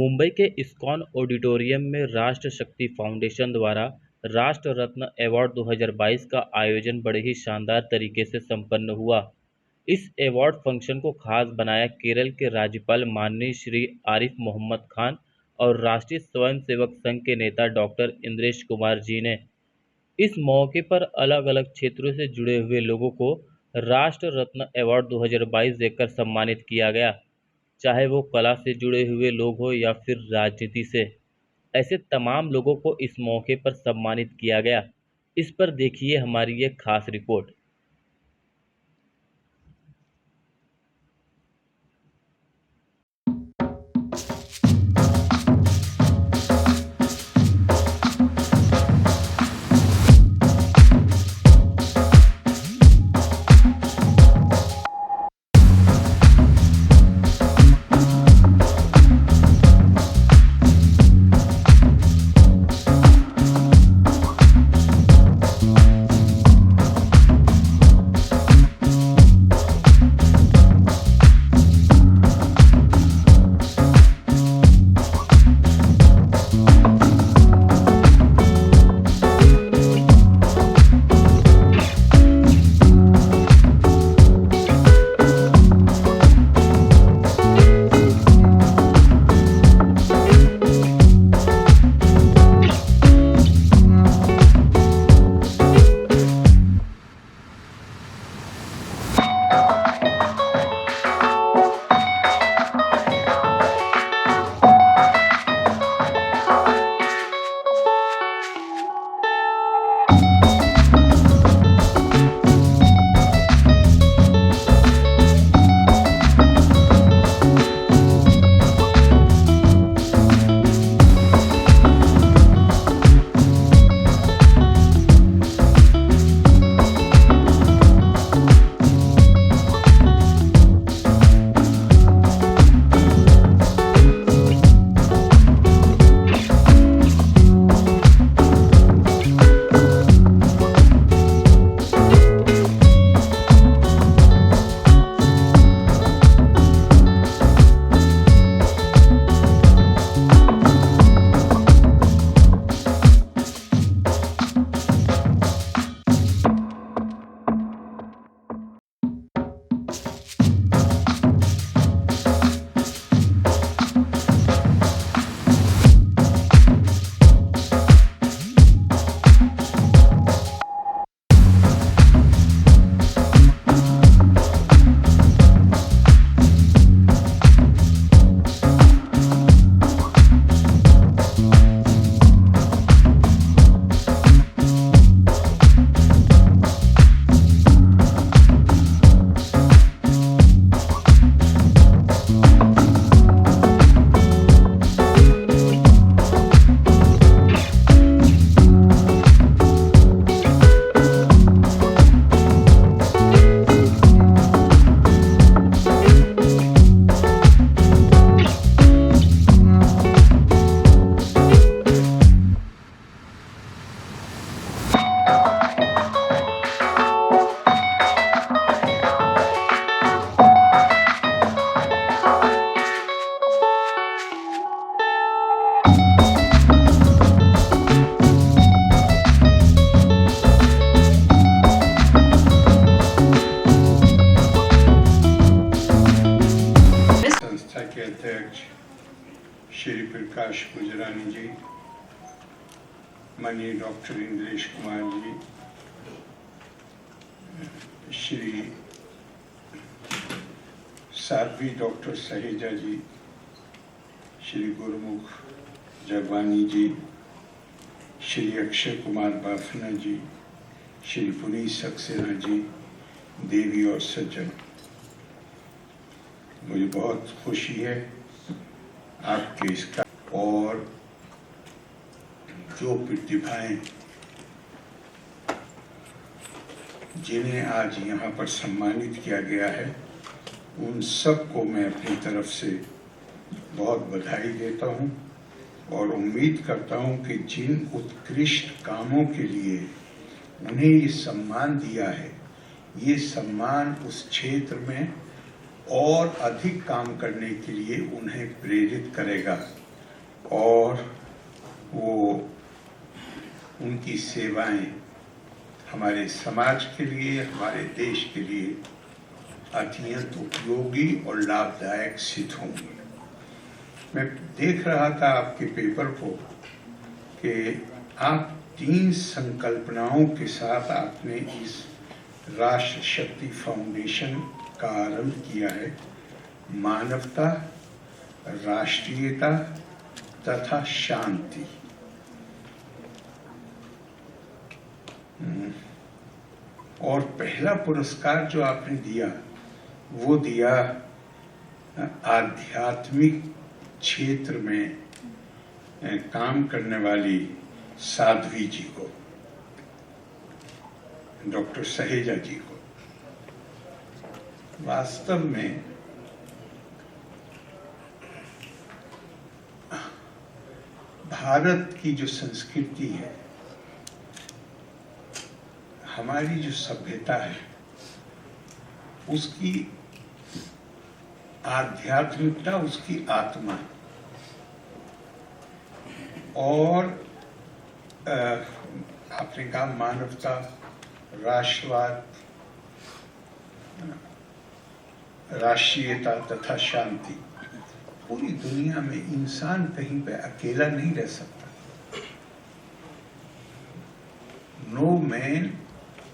मुंबई के ISKCON auditorium में राष्ट्र शक्ति फाउंडेशन द्वारा राष्ट्र रत्न अवार्ड 2022 का आयोजन बड़े ही शानदार तरीके से संपन्न हुआ। इस अवार्ड फंक्शन को खास बनाया केरल के राज्यपाल माननीय श्री आरिफ मोहम्मद खान और राष्ट्रीय स्वयंसेवक संघ के नेता डॉक्टर इंद्रेश कुमार जी ने। इस मौके पर अलग-अलग क्षेत्रों से जुड़े हुए लोगों को राष्ट्र रत्न अवार्ड 2022 देकर सम्मानित किया गया, चाहे वो कला से जुड़े हुए लोग हों या फिर राजनीति से। ऐसे तमाम लोगों को इस मौके पर सम्मानित किया गया। इस पर देखिए हमारी ये खास रिपोर्ट। अध्यक्ष श्री प्रकाश गुजरानी जी, माननीय डॉक्टर इंद्रेश कुमार जी, श्री साध्वी डॉक्टर सहेजा जी, श्री गुरुमुख जगवानी जी, श्री अक्षय कुमार बाफना जी, श्री पुनीत सक्सेना जी, देवी और सज्जन, मुझे बहुत खुशी है आपके इसका। और जो प्रतिभाएं जिन्हें आज यहाँ पर सम्मानित किया गया है, उन सबको मैं अपनी तरफ से बहुत बधाई देता हूँ और उम्मीद करता हूँ कि जिन उत्कृष्ट कामों के लिए उन्हें ये सम्मान दिया है, ये सम्मान उस क्षेत्र में और अधिक काम करने के लिए उन्हें प्रेरित करेगा और वो उनकी सेवाएं हमारे समाज के लिए, हमारे देश के लिए अत्यंत उपयोगी और लाभदायक सिद्ध होंगी। मैं देख रहा था आपके पेपर को कि आप 3 संकल्पनाओं के साथ आपने इस राष्ट्र शक्ति फाउंडेशन का आरंभ किया है। मानवता, राष्ट्रीयता तथा शांति। और पहला पुरस्कार जो आपने दिया वो दिया आध्यात्मिक क्षेत्र में काम करने वाली साध्वी जी को, डॉक्टर सहेजा जी को। वास्तव में भारत की जो संस्कृति है, हमारी जो सभ्यता है, उसकी आध्यात्मिकता, उसकी आत्मा और आपने कहा मानवता, राष्ट्रवाद, राष्ट्रीयता तथा शांति। पूरी दुनिया में इंसान कहीं पे अकेला नहीं रह सकता। No man,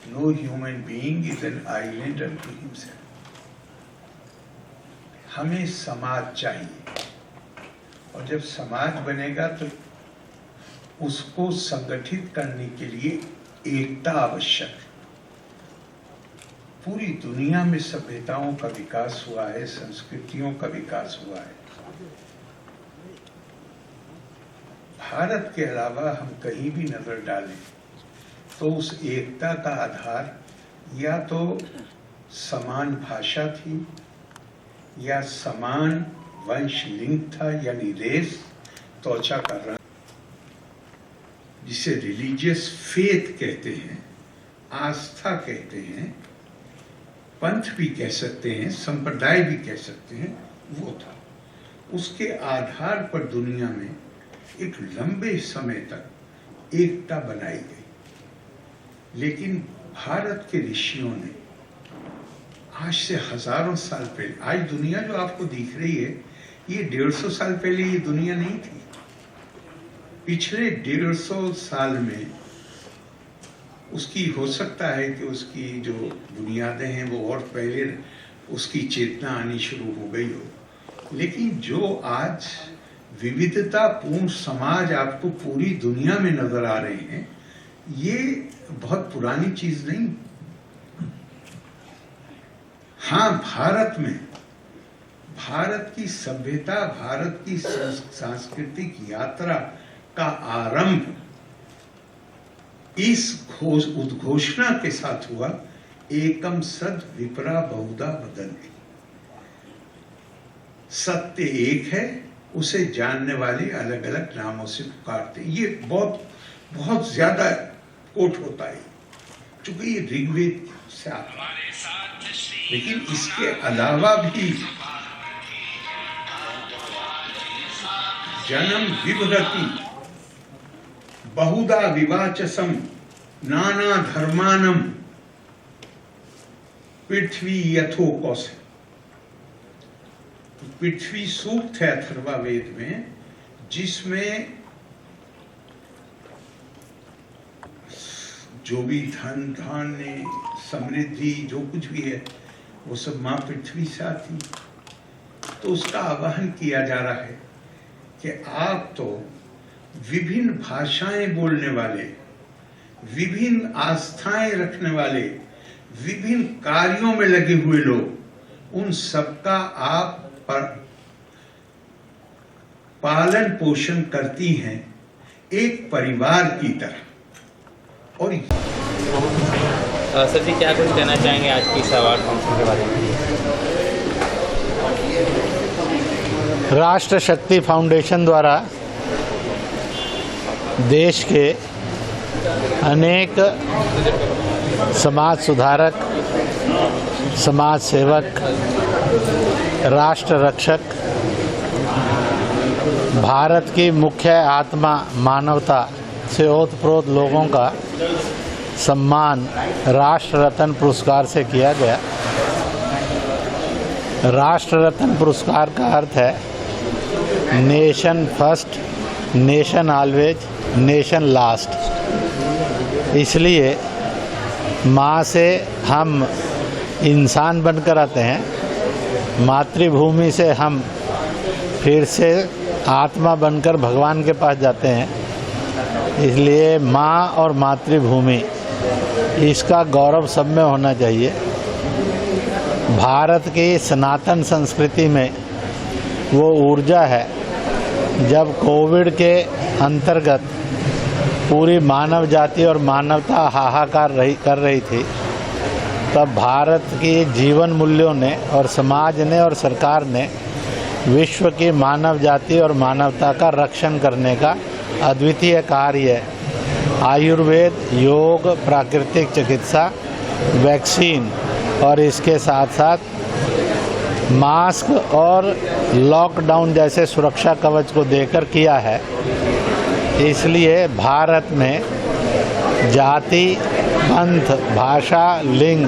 no human being is an island unto himself. हमें समाज चाहिए, और जब समाज बनेगा तो उसको संगठित करने के लिए एकता आवश्यक है। पूरी दुनिया में सभ्यताओं का विकास हुआ है, संस्कृतियों का विकास हुआ है। भारत के अलावा हम कहीं भी नजर डालें तो उस एकता का आधार या तो समान भाषा थी, या समान वंश लिंग था, यानी रेस, त्वचा का रंग, जिसे रिलीजियस फेथ कहते हैं, आस्था कहते हैं, पंथ भी कह सकते हैं, संप्रदाय भी कह सकते हैं, वो था। उसके आधार पर दुनिया में एक लंबे समय तक एकता बनाई गई। लेकिन भारत के ऋषियों ने आज से हजारों साल पहले, आज दुनिया जो आपको दिख रही है, ये 150 साल पहले ये दुनिया नहीं थी। पिछले 150 साल में उसकी, हो सकता है कि उसकी जो बुनियादें हैं वो और पहले उसकी चेतना आनी शुरू हो गई हो, लेकिन जो आज विविधतापूर्ण समाज आपको पूरी दुनिया में नजर आ रहे हैं, ये बहुत पुरानी चीज नहीं। हाँ, भारत में भारत की सभ्यता, भारत की सांस्कृतिक यात्रा का आरंभ इस उद्घोषणा के साथ हुआ, एकम सद विपरा बहुधा वदन्ति। सत्य एक है, उसे जानने वाले अलग अलग नामों से पुकारते। ये बहुत ज्यादा कोट होता है, क्योंकि ये ऋग्वेद से आता है। लेकिन इसके अलावा भी जन्म विभरति बहुधा विवाचसम नाना धर्मानम पृथ्वी यथो कौशल। पृथ्वी सूक्त है अथर्ववेद में, जिसमें जो भी धन, धान्य, समृद्धि, जो कुछ भी है, वो सब मां पृथ्वी से आती। तो उसका आवाहन किया जा रहा है कि आप तो विभिन्न भाषाएं बोलने वाले, विभिन्न आस्थाएं रखने वाले, विभिन्न कार्यों में लगे हुए लोग, उन सबका आप पर पालन पोषण करती हैं एक परिवार की तरह। और सर जी, क्या कुछ कहना चाहेंगे आज की इस अवार्ड फंक्शन के बारे में? राष्ट्र शक्ति फाउंडेशन द्वारा देश के अनेक समाज सुधारक, समाज सेवक, राष्ट्र रक्षक भारत की मुख्य आत्मा मानवता से ओतप्रोत लोगों का सम्मान राष्ट्र रत्न पुरस्कार से किया गया। राष्ट्र रत्न पुरस्कार का अर्थ है nation first, nation always, nation last. इसलिए माँ से हम इंसान बनकर आते हैं, मातृभूमि से हम फिर से आत्मा बनकर भगवान के पास जाते हैं। इसलिए माँ और मातृभूमि, इसका गौरव सब में होना चाहिए। भारत की सनातन संस्कृति में वो ऊर्जा है, जब कोविड के अंतर्गत पूरी मानव जाति और मानवता हाहाकार कर रही थी, तब भारत की जीवन मूल्यों ने और समाज ने और सरकार ने विश्व की मानव जाति और मानवता का रक्षण करने का अद्वितीय कार्य आयुर्वेद, योग, प्राकृतिक चिकित्सा, वैक्सीन और इसके साथ साथ मास्क और लॉकडाउन जैसे सुरक्षा कवच को देकर किया है। इसलिए भारत में जाति, पंथ, भाषा, लिंग,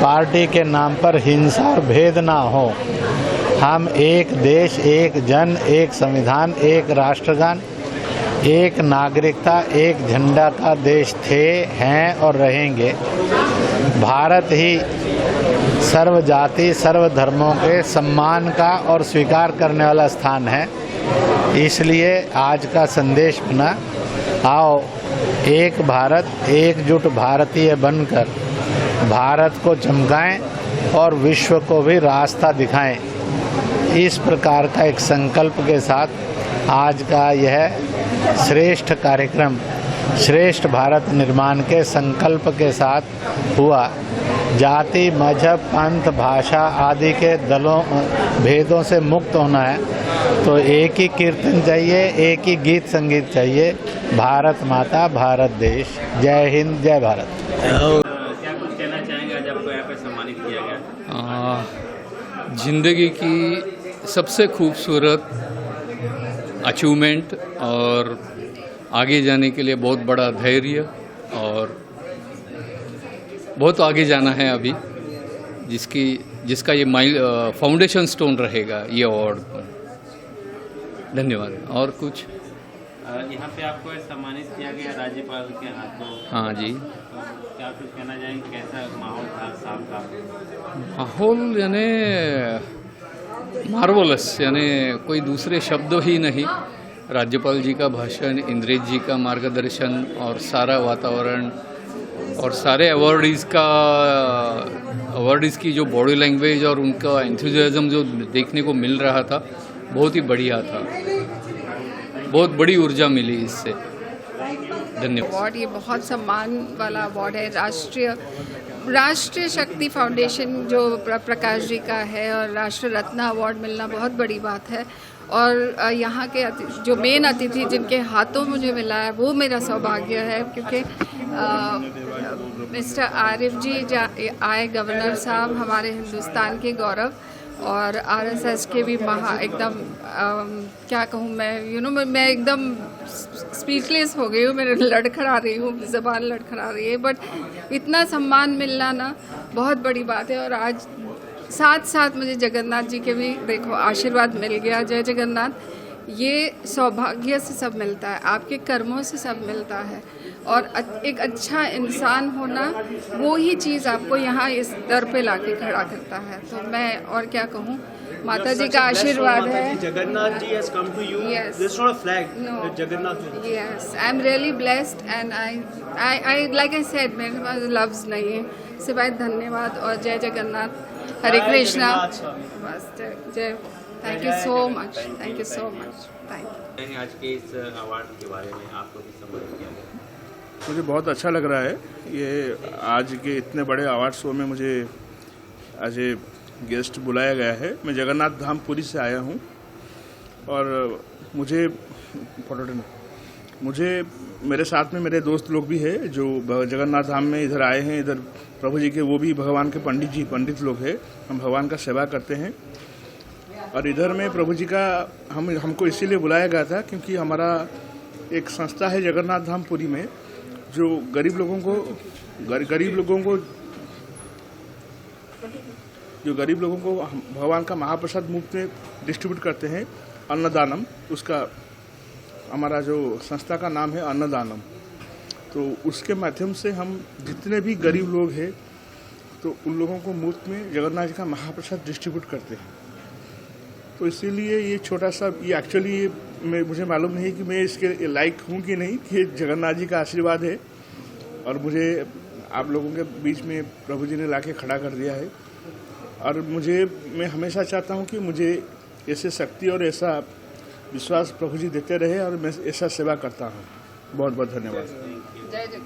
पार्टी के नाम पर हिंसा और भेद ना हो। हम एक देश, एक जन, एक संविधान, एक राष्ट्रगान, एक नागरिकता, एक झंडा का देश थे, हैं और रहेंगे। भारत ही सर्व जाति, सर्व धर्मों के सम्मान का और स्वीकार करने वाला स्थान है। इसलिए आज का संदेश बना, आओ एक भारत, एकजुट भारतीय बनकर भारत को चमकाएं और विश्व को भी रास्ता दिखाएं। इस प्रकार का एक संकल्प के साथ आज का यह श्रेष्ठ कार्यक्रम श्रेष्ठ भारत निर्माण के संकल्प के साथ हुआ। जाति, मजहब, पंथ, भाषा आदि के दलों भेदों से मुक्त होना है तो एक ही कीर्तन चाहिए, एक ही गीत संगीत चाहिए। भारत माता, भारत देश। जय हिंद, जय भारत। क्या कुछ कहना चाहेंगे आज आपको यहाँ पर सम्मानित किया गया? जिंदगी की सबसे खूबसूरत अचीवमेंट और आगे जाने के लिए बहुत बड़ा धैर्य और बहुत आगे जाना है अभी, जिसका ये फाउंडेशन स्टोन रहेगा ये अवार्ड। धन्यवाद। और कुछ यहाँ पे आपको सम्मानित किया गया राज्यपाल के हाथों। हाँ जी। तो क्या कुछ कहना चाहेंगे, कैसा माहौल था साल का? माहौल यानी मार्वलस, यानी कोई दूसरे शब्द ही नहीं। राज्यपाल जी का भाषण, इंद्रेश जी का मार्गदर्शन और सारा वातावरण और सारे अवार्डीज़ की जो बॉडी लैंग्वेज और उनका एंथुसियाज्म जो देखने को मिल रहा था, बहुत ही बढ़िया था। बहुत बड़ी ऊर्जा मिली इससे। धन्यवाद। अवार्ड ये बहुत सम्मान वाला अवार्ड है। राष्ट्रीय शक्ति फाउंडेशन जो प्रकाश जी का है और राष्ट्र रत्न अवार्ड मिलना बहुत बड़ी बात है। और यहाँ के जो मेन अतिथि जिनके हाथों मुझे मिला है वो मेरा सौभाग्य है, क्योंकि मिस्टर आरिफ जी आए, गवर्नर साहब, हमारे हिंदुस्तान के गौरव, और आरएसएस के भी एकदम क्या कहूँ मैं, मैं एकदम स्पीचलेस हो गई हूँ, मेरे लड़खड़ा रही हूँ, ज़बान लड़खड़ा रही है। बट इतना सम्मान मिलना ना बहुत बड़ी बात है। और आज साथ साथ मुझे जगन्नाथ जी के भी देखो आशीर्वाद मिल गया। जय जगन्नाथ। ये सौभाग्य से सब मिलता है, आपके कर्मों से सब मिलता है। और एक अच्छा इंसान होना, वो ही चीज़ आपको यहाँ इस दर पे लाके खड़ा करता है। तो मैं और क्या कहूँ, माता जी का आशीर्वाद है। Jagannath ji has come to you. Yes. This is not a flag. No. It's Jagannath. Yes, I'm really blessed and I like I said, मेरे पास लफ्ज़ नहीं है सिवाय धन्यवाद और जय जगन्नाथ, हरे कृष्णा। बस जय। Thank you so much, thank you so much, thank you. आज के इस अवार्ड के बारे में आपको भी सम्मानित किया गया? मुझे बहुत अच्छा लग रहा है। ये आज के इतने बड़े अवार्ड शो में मुझे आज गेस्ट बुलाया गया है। मैं जगन्नाथ धाम पुरी से आया हूँ और मुझे मेरे साथ में मेरे दोस्त लोग भी हैं जो जगन्नाथ धाम में इधर आए हैं। इधर प्रभु जी के वो भी भगवान के पंडित लोग हैं। हम भगवान का सेवा करते हैं और इधर में प्रभु जी का हमको इसीलिए बुलाया गया था क्योंकि हमारा एक संस्था है जगन्नाथ धाम पुरी में, जो गरीब लोगों को भगवान का महाप्रसाद मुफ्त में डिस्ट्रीब्यूट करते हैं, अन्नदानम। उसका हमारा जो संस्था का नाम है अन्नदानम। तो उसके माध्यम से हम जितने भी गरीब लोग हैं तो उन लोगों को मुफ्त में जगन्नाथ जी का महाप्रसाद डिस्ट्रीब्यूट करते हैं। तो इसीलिए ये छोटा सा ये एक्चुअली मुझे मालूम नहीं कि मैं इसके लायक हूँ कि नहीं, कि जगन्नाथ जी का आशीर्वाद है और मुझे आप लोगों के बीच में प्रभु जी ने लाके खड़ा कर दिया है। और मैं हमेशा चाहता हूँ कि मुझे ऐसे शक्ति और ऐसा विश्वास प्रभु जी देते रहे और मैं ऐसा सेवा करता हूँ। बहुत बहुत धन्यवाद। जय जगन्नाथ।